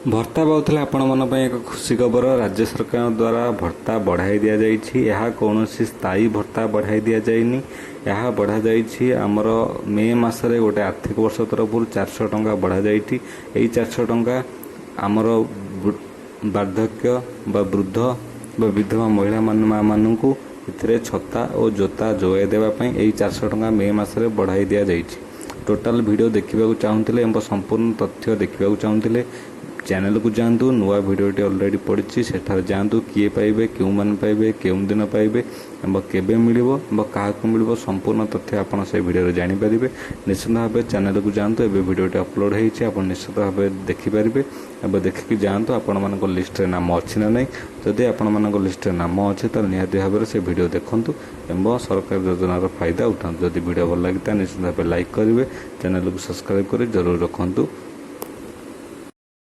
भत्ता पाउथले आपण मन पई एक खुशी खबर राज्य सरकार द्वारा भत्ता बढ़ाई दिया जाइछि। यह कौनसी स्थायी भत्ता बढ़ाई दिया जाइनि। यह बढ़ा जाइछि आमर मे मासरे गोटे आर्थिक वर्ष तरफ 400 टंका बढ़ा जाइछि। एई 400 टंका आमर वार्धक्य बा वृद्ध बा विधवा महिला मानू इथिरे छता और जोता जोगाई देवा पई एई 400 टंका मे मासरे बढ़ाई दिया जाइछि। टोटाल वीडियो देखा चाहूँगे एवं संपूर्ण तथ्य देखा चाहूँगे चैनल को जातु नुआ भिडटी अलरेडी पड़ी सेठार जातु किए पाइबे क्यों मैंने पाइबे क्यों दिन पाइबे केबे मिलिबो क्या मिलिबो संपूर्ण तथ्य आपन से वीडियो जानीपारे। निश्चित भाव चैनल को जातु एवं भिडटी अपलोड होती आप निश्चित भाव देखिपारे एवं देखिकी जातु आपण मान लिस्ट नाम अच्छी ना नहीं। जदि आपण मान लिस्ट नाम अच्छे तो निहाती भाव से वीडियो देखूँ एवं सरकार योजनार फायदा उठाऊँ। जदि वीडियो भल लगी निश्चित भाव लाइक करेंगे, चैनल को सब्सक्राइब कर जरूर रखुँ।